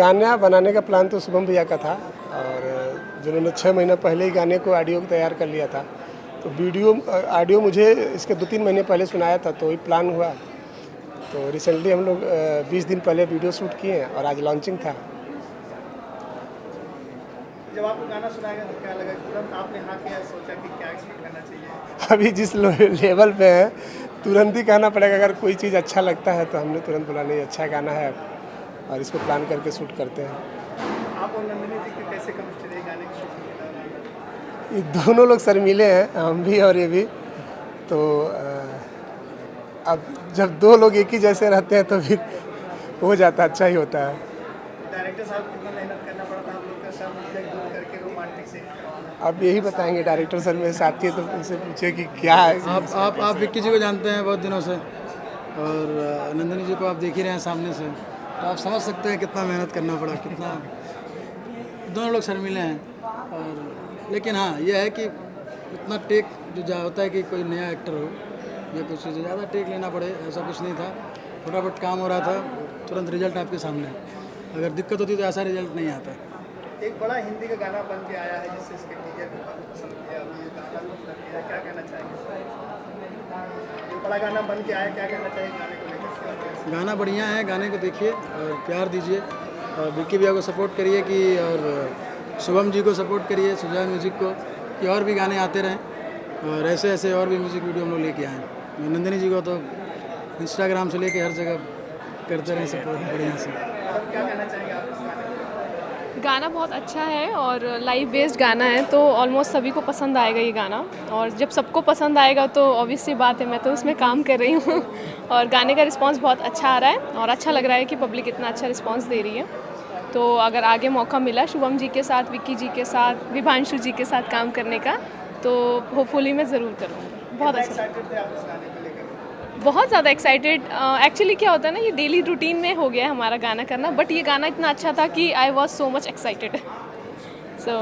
गाना बनाने का प्लान तो शुभम भैया का था, और जिन्होंने 6 महीना पहले ही गाने को ऑडियो तैयार कर लिया था। तो ऑडियो मुझे इसके 2-3 महीने पहले सुनाया था, तो वही प्लान हुआ। तो रिसेंटली हम लोग 20 दिन पहले वीडियो शूट किए हैं और आज लॉन्चिंग था। जब आपको गाना सुनाया गया तो क्या लगा? तुरंत आपने हाँ किया, सोचा कि क्या एक्सपेक्ट करना चाहिए? अभी जिस लेवल पे है तुरंत ही कहना पड़ेगा। अगर कोई चीज़ अच्छा लगता है तो हमने तुरंत बोला नहीं अच्छा गाना है और इसको प्लान करके शूट करते हैं। आप और नंदिनी जी की कैसे केमिस्ट्री रही गाने की शूटिंग के दौरान? ये दोनों लोग शर्मीले हैं, हम भी और ये भी। तो अब जब 2 लोग एक ही जैसे रहते हैं तो फिर हो जाता, अच्छा ही होता है। डायरेक्टर साहब कितना मेहनत करना पड़ा था आप लोग का सब मिलकर दूर करके रोमांटिक सीन करवाना? अब यही बताएंगे, डायरेक्टर सर मेरे साथी है तो उनसे पूछे कि क्या है। आप विक्की जी को जानते हैं बहुत दिनों से, और नंदिनी जी को आप देख ही रहे हैं सामने से, तो आप समझ सकते हैं कितना मेहनत करना पड़ा, कितना। दोनों लोग शर्मीले हैं, और लेकिन हाँ यह है कि इतना टेक जो होता है कि कोई नया एक्टर हो या कुछ ज़्यादा टेक लेना पड़े, ऐसा कुछ नहीं था। फटाफट काम हो रहा था, तुरंत रिजल्ट आपके सामने। अगर दिक्कत होती तो ऐसा रिजल्ट नहीं आता। एक बड़ा हिंदी का गाना बन के आया है जिससे इसके टीचर को काफ़ी पसंद किया, अभी ये गाना भी पसंद किया, क्या कहना चाहेंगे? ये बड़ा गाना बन के आया, क्या कहना चाहिए गाने को लेकर? गाना बढ़िया है, गाने को देखिए और प्यार दीजिए, और विक्की भैया को सपोर्ट करिए कि, और शुभम जी को सपोर्ट करिए, सुजान म्यूज़िक को, कि और भी गाने आते रहें, और ऐसे ऐसे और भी म्यूज़िक वीडियो हम लोग लेके आएँ। नंदिनी जी को तो इंस्टाग्राम से लेके हर जगह करते रहें सपोर्ट बढ़िया से। अब क्या कहना चाहेंगे आप इस गाने को? गाना बहुत अच्छा है और लाइव बेस्ड गाना है, तो ऑलमोस्ट सभी को पसंद आएगा ये गाना। और जब सबको पसंद आएगा तो ऑब्वियस सी बात है, मैं तो उसमें काम कर रही हूँ और गाने का रिस्पांस बहुत अच्छा आ रहा है और अच्छा लग रहा है कि पब्लिक इतना अच्छा रिस्पांस दे रही है। तो अगर आगे मौका मिला शुभम जी के साथ, विक्की जी के साथ, विभांशु जी के साथ काम करने का, तो होपफुली मैं ज़रूर करूँगी। बहुत अच्छा, एक्साइटेड थे आप इस गाने को लेकर? बहुत ज़्यादा एक्साइटेड। एक्चुअली क्या होता है ना, ये डेली रूटीन में हो गया है हमारा गाना करना, बट ये गाना इतना अच्छा था कि I was so much excited. So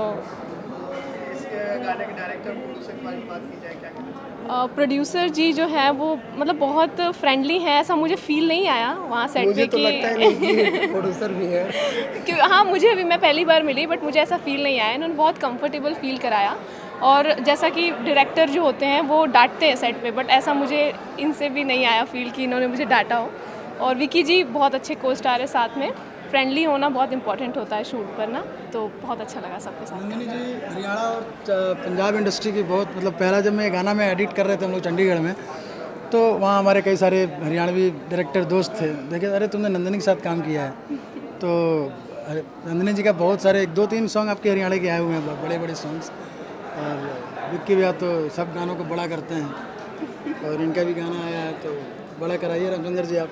इस गाने के डायरेक्टर प्रोड्यूसर के बारे में बात की जाए, क्या कहना चाहिए? प्रोड्यूसर जी जो है वो मतलब बहुत फ्रेंडली है, ऐसा मुझे फील नहीं आया वहाँ सेट मुझे पे तो लगता है नहीं कि प्रोड्यूसर भी है। हाँ मुझे भी, मैं पहली बार मिली बट मुझे ऐसा फील नहीं आया, इन्होंने बहुत कंफर्टेबल फील कराया। और जैसा कि डायरेक्टर जो होते हैं वो डांटते हैं सेट पे, बट ऐसा मुझे इनसे भी नहीं आया फील कि इन्होंने मुझे डांटा हो। और विकी जी बहुत अच्छे को स्टार है साथ में, फ्रेंडली होना बहुत इंपॉर्टेंट होता है शूट पर ना, तो बहुत अच्छा लगा सबके साथ। नंदिनी जी हरियाणा और पंजाब इंडस्ट्री की बहुत, मतलब पहला जब मैं गाना में एडिट कर रहे थे हम लोग चंडीगढ़ में, तो वहाँ हमारे कई सारे हरियाणवी डायरेक्टर दोस्त थे, देखे अरे तुमने नंदिनी के साथ काम किया है। तो नंदिनी जी का बहुत सारे 2-3 सॉन्ग आपके हरियाणा के आए हुए हैं, बड़े बड़े सॉन्ग्स। और विक्की भैया तो सब गानों को बड़ा करते हैं, और इनका भी गाना आया है तो बड़ा कराइए रामचंद्र जी आप।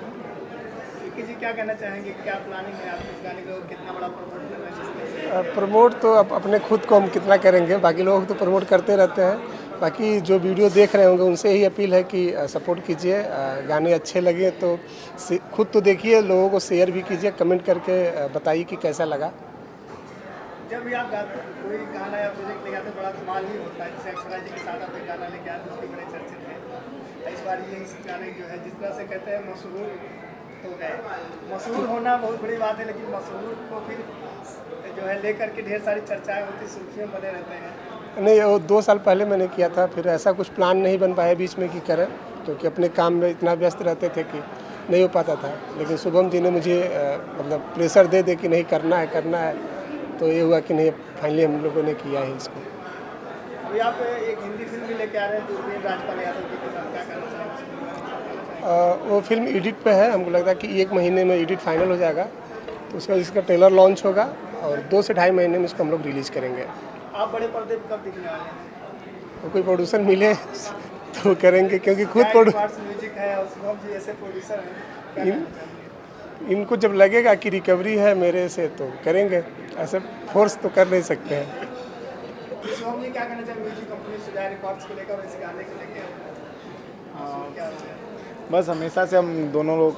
विक्की जी क्या कहना चाहेंगे, क्या प्लानिंग है आपके इस गाने को, कितना बड़ा प्रमोट करना है जिस तरह से? प्रमोट तो अपने खुद को हम कितना करेंगे, बाकी लोग तो प्रमोट करते रहते हैं। बाकी जो वीडियो देख रहे होंगे उनसे ही अपील है कि सपोर्ट कीजिए, गाने अच्छे लगे तो खुद तो देखिए, लोगों को शेयर भी कीजिए, कमेंट करके बताइए कि कैसा लगा। जब भी आप कोई गाना या प्रोजेक्ट लेके आते हैं बड़ा धमाल ही होता है, जैसे अक्षरा जी के साथ आप एक गाना लेके आए तो उसके बड़े चर्चे थे। इस बार ये इस गाने जो है जिस तरह से कहते हैं मशहूर हो गए, मशहूर होना बहुत बड़ी बात है, लेकिन मशहूर को फिर जो है लेकर के ढेर सारी चर्चाएं होती, सुर्खियों में बने रहते हैं। नहीं, वो 2 साल पहले मैंने किया था, फिर ऐसा कुछ प्लान नहीं बन पाया बीच में कि करें, क्योंकि अपने काम में इतना व्यस्त रहते थे कि नहीं हो पाता था। लेकिन शुभम जी ने मुझे मतलब प्रेशर दे कि नहीं करना है, तो ये हुआ कि नहीं, फाइनली हम लोगों ने किया है इसको। अभी आप एक हिंदी फिल्म भी लेके आ रहे हैं दूरबीन राजपाल यादव जी के साथ, क्या कहना चाहेंगे? वो फिल्म एडिट पे है, हमको लगता है कि 1 महीने में एडिट फाइनल हो जाएगा, तो उसका इसका ट्रेलर लॉन्च होगा और 2 से ढाई महीने में इसको हम लोग रिलीज़ करेंगे। आप बड़े पर्दे पर कब दिखने वाले हैं? तो कोई प्रोड्यूसर मिले तो करेंगे, क्योंकि खुद म्यूजिक है और शुभम जी ऐसे प्रोड्यूसर हैं, क्या कहना चाहेंगे? इनको जब लगेगा कि रिकवरी है मेरे से तो करेंगे, ऐसे फोर्स तो कर नहीं सकते हैं। शुभम जी क्या कहना चाहेंगे म्यूजिक कंपनी सुजाय रिकॉर्ड्स को लेकर और इस गाने को लेकर? क्या होता है? बस हमेशा से हम दोनों लोग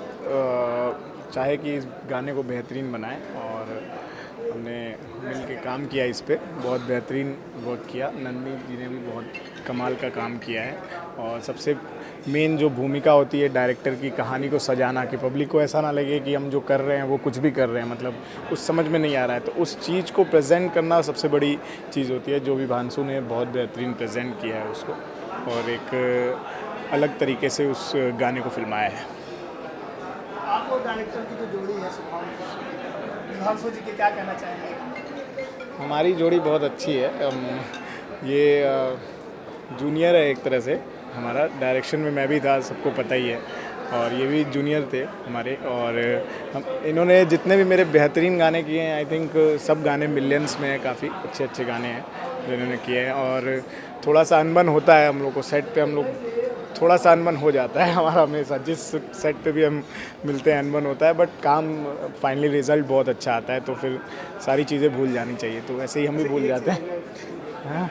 चाहे कि इस गाने को बेहतरीन बनाएं, और हमने मिल के काम किया इस पे, बहुत बेहतरीन वर्क किया। नंदिनी जी ने भी बहुत कमाल का काम किया है, और सबसे मेन जो भूमिका होती है डायरेक्टर की कहानी को सजाना, कि पब्लिक को ऐसा ना लगे कि हम जो कर रहे हैं वो कुछ भी कर रहे हैं, मतलब कुछ समझ में नहीं आ रहा है, तो उस चीज़ को प्रेजेंट करना सबसे बड़ी चीज़ होती है, जो भी भांसू ने बहुत बेहतरीन प्रेजेंट किया है उसको, और एक अलग तरीके से उस गाने को फिल्माया है। आपको डायरेक्टर की जो जोड़ी है सुभांशु जी के क्या कहना चाहेंगे? हमारी जोड़ी बहुत अच्छी है। ये जूनियर है एक तरह से हमारा, डायरेक्शन में मैं भी था, सबको पता ही है, और ये भी जूनियर थे हमारे, और इन्होंने जितने भी मेरे बेहतरीन गाने किए हैं, आई थिंक सब गाने मिलियंस में हैं, काफ़ी अच्छे अच्छे गाने हैं जो इन्होंने किए हैं। और थोड़ा सा अनबन होता है हम लोग को सेट पे, हम लोग थोड़ा सा अनबन हो जाता है हमारा हमेशा, जिस सेट पे भी हम मिलते हैं अनबन होता है, बट काम फाइनली रिज़ल्ट बहुत अच्छा आता है, तो फिर सारी चीज़ें भूल जानी चाहिए, तो वैसे ही हम भी भूल जाते हैं। हाँ,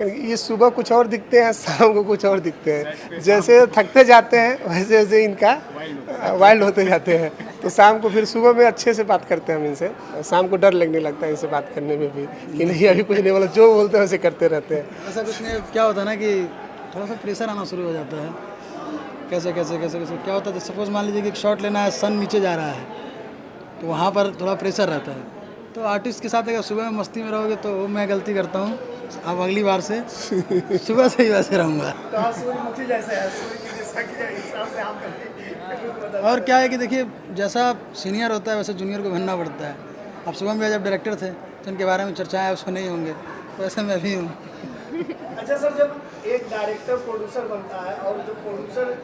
ये सुबह कुछ और दिखते हैं, शाम को कुछ और दिखते हैं। जैसे थकते जाते हैं वैसे वैसे इनका वाइल्ड होते जाते हैं। तो शाम को फिर सुबह में अच्छे से बात करते हैं हम इनसे, शाम को डर लगने लगता है इनसे बात करने में भी कि नहीं अभी कुछ नहीं बोला, जो बोलते हैं वैसे करते रहते हैं। ऐसा कुछ नहीं, क्या होता है ना कि थोड़ा सा प्रेशर आना शुरू हो जाता है, कैसे कैसे कैसे कैसे क्या होता है, सपोज मान लीजिए कि एक शॉट लेना है, सन नीचे जा रहा है, तो वहाँ पर थोड़ा प्रेशर रहता है। तो आर्टिस्ट के साथ अगर सुबह में मस्ती में रहोगे तो मैं गलती करता हूँ, अब अगली बार से सुबह से ही वैसे रहूँगा। तो आप सूर्यमुखी जैसे हैं, सूर्य की जैसा के हिसाब से हम करते हैं। और क्या है कि देखिए, जैसा सीनियर होता है वैसे जूनियर को बनना पड़ता है। अब सुबह में जब डायरेक्टर थे तो उनके बारे में चर्चाएं उसको नहीं होंगे, वैसे मैं भी हूँ। अच्छा सर, जब एक डायरेक्टर प्रोड्यूसर बनता है और जो प्रोड्यूसर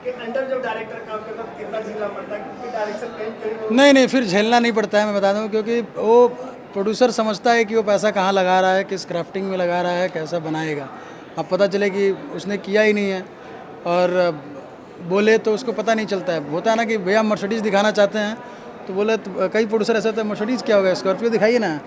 के अंडर जब डायरेक्टर काम करता है तो कितना झेलना पड़ता है, क्योंकि डायरेक्शन कहीं नहीं, फिर झेलना नहीं पड़ता है, मैं बता दूं, क्योंकि वो प्रोड्यूसर समझता है कि वो पैसा कहाँ लगा रहा है, किस क्राफ्टिंग में लगा रहा है, कैसा बनाएगा। अब पता चले कि उसने किया ही नहीं है और बोले तो उसको पता नहीं चलता है। होता है ना कि भैया मर्सिडीज़ दिखाना चाहते हैं तो बोले तो कई प्रोड्यूसर ऐसे होते हैं, मर्सिडीज़ क्या होगा, स्कॉर्पियो दिखाइए ना,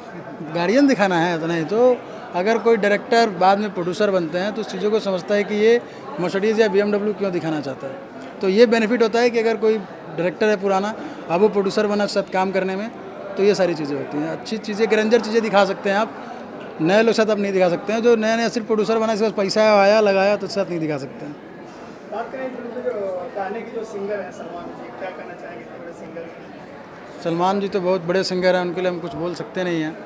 गाड़ियन दिखाना है तो नहीं। तो अगर कोई डायरेक्टर बाद में प्रोड्यूसर बनते हैं तो उस चीज़ों को समझता है कि ये मर्सिडीज़ या BMW क्यों दिखाना चाहता है। तो ये बेनिफिट होता है कि अगर कोई डायरेक्टर है पुराना, अब वो प्रोड्यूसर बना साथ काम करने में, तो ये सारी चीज़ें होती हैं। अच्छी चीज़ें, ग्रेंजर चीज़ें दिखा सकते हैं आप, नए लोग साथ आप नहीं दिखा सकते हैं। जो नया नया सिर्फ प्रोड्यूसर बना, इसके पास पैसा आया लगाया तो साथ नहीं दिखा सकते हैं। बात करें फिल्म के जो गाने की जो सिंगर है सलमान जी, क्या कहना चाहेंगे इतने बड़े सिंगर? सलमान जी तो बहुत बड़े सिंगर हैं, उनके लिए हम कुछ बोल सकते नहीं हैं।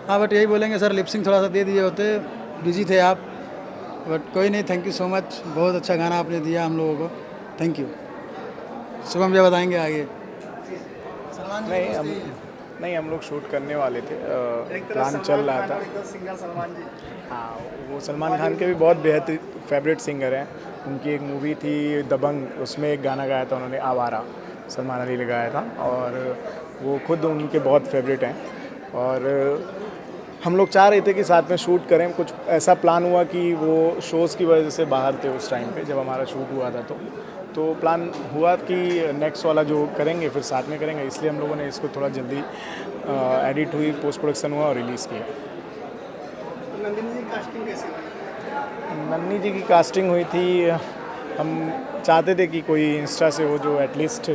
हाँ, बट यही बोलेंगे सर, लिपसिंग थोड़ा सा दे दिए होते, बिजी थे आप, बट कोई नहीं, थैंक यू सो मच, बहुत अच्छा गाना आपने दिया हम लोगों को, थैंक यू। शुभम जी बताएंगे आगे। नहीं, हम लोग शूट करने वाले थे, प्लान चल रहा था। सिंगर सलमान जी, हाँ, वो सलमान खान के भी बहुत बेहतरीन फेवरेट सिंगर हैं। उनकी एक मूवी थी दबंग, उसमें एक गाना गाया था उन्होंने, आवारा, सलमान अली ने गाया था, और वो खुद उनके बहुत फेवरेट हैं। और हम लोग चाह रहे थे कि साथ में शूट करें, कुछ ऐसा प्लान हुआ कि वो शोज़ की वजह से बाहर थे उस टाइम पे जब हमारा शूट हुआ था, तो प्लान हुआ कि नेक्स्ट वाला जो करेंगे फिर साथ में करेंगे, इसलिए हम लोगों ने इसको थोड़ा जल्दी एडिट हुई, पोस्ट प्रोडक्शन हुआ और रिलीज़ किया। नंदिनी जी कास्टिंग कैसी हुई? नन्नी जी की कास्टिंग हुई थी, हम चाहते थे कि कोई इंस्टा से हो जो एटलीस्ट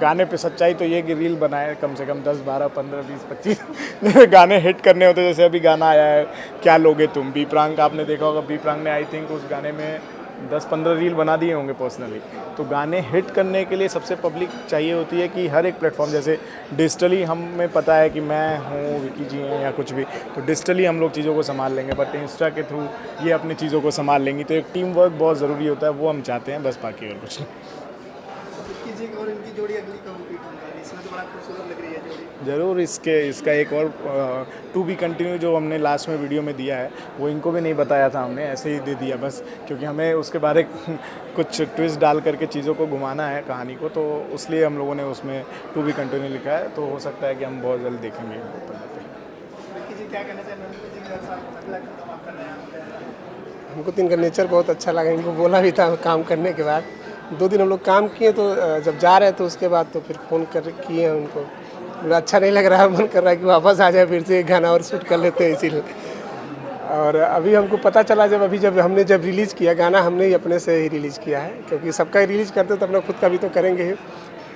गाने पे सच्चाई तो ये कि रील बनाए कम से कम 10, 12, 15, 20, 25 गाने हिट करने होते। जैसे अभी गाना आया है क्या लोगे तुम, बी प्रांग का आपने देखा होगा, बी प्रांग ने आई थिंक उस गाने में 10-15 रील बना दिए होंगे पर्सनली। तो गाने हिट करने के लिए सबसे पब्लिक चाहिए होती है कि हर एक प्लेटफॉर्म, जैसे डिजिटली हमें पता है कि मैं हूँ, विकी जी हैं या कुछ भी, तो डिजिटली हम लोग चीज़ों को संभाल लेंगे, बट इंस्टा के थ्रू ये अपनी चीज़ों को संभाल लेंगी। तो एक टीम वर्क बहुत ज़रूरी होता है, वो हम चाहते हैं, बस बाकी और कुछ नहीं। विक्की जी और इनकी जोड़ी अगली कब रिपीट होने वाली है? इसमें तो बड़ा खूबसूरत लग रही है जोड़ी। ज़रूर इसका एक और टू बी कंटिन्यू जो हमने लास्ट में वीडियो में दिया है, वो इनको भी नहीं बताया था हमने, ऐसे ही दे दिया बस, क्योंकि हमें उसके बारे कुछ ट्विस्ट डाल करके चीज़ों को घुमाना है कहानी को, तो इसलिए हम लोगों ने उसमें टू बी कंटिन्यू लिखा है। तो हो सकता है कि हम बहुत जल्द देखेंगे इनको पर्दे पे। विक्की जी क्या कहना चाहिए नंदिनी जी के साथ अगला कदम आप कर रहे हैं? हमको तो इनका नेचर बहुत अच्छा लगा, इनको बोला भी था काम करने के बाद, 2 दिन हम लोग काम किए, तो जब जा रहे तो उसके बाद तो फिर फ़ोन कर किए हैं उनको, मुझे अच्छा नहीं लग रहा है, मन कर रहा है कि वापस आ जाए, फिर से एक गाना और शूट कर लेते हैं इसीलिए। और अभी हमको पता चला जब हमने रिलीज़ किया गाना, हमने ही अपने से ही रिलीज़ किया है, क्योंकि सबका ही रिलीज़ करते तो अपना खुद का भी तो करेंगे ही।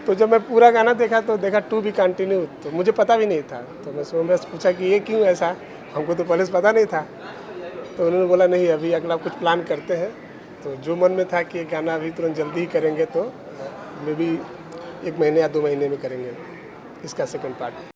तो जब मैं पूरा गाना देखा तो देखा टू बी कंटिन्यू, तो मुझे पता भी नहीं था, तो मैं पूछा कि ये क्यों ऐसा, हमको तो पहले से पता नहीं था। तो उन्होंने बोला नहीं, अभी अगला कुछ प्लान करते हैं। तो जो मन में था कि ये गाना अभी तुरंत जल्दी ही करेंगे, तो मे बी 1 महीने या 2 महीने में करेंगे इसका सेकंड पार्ट।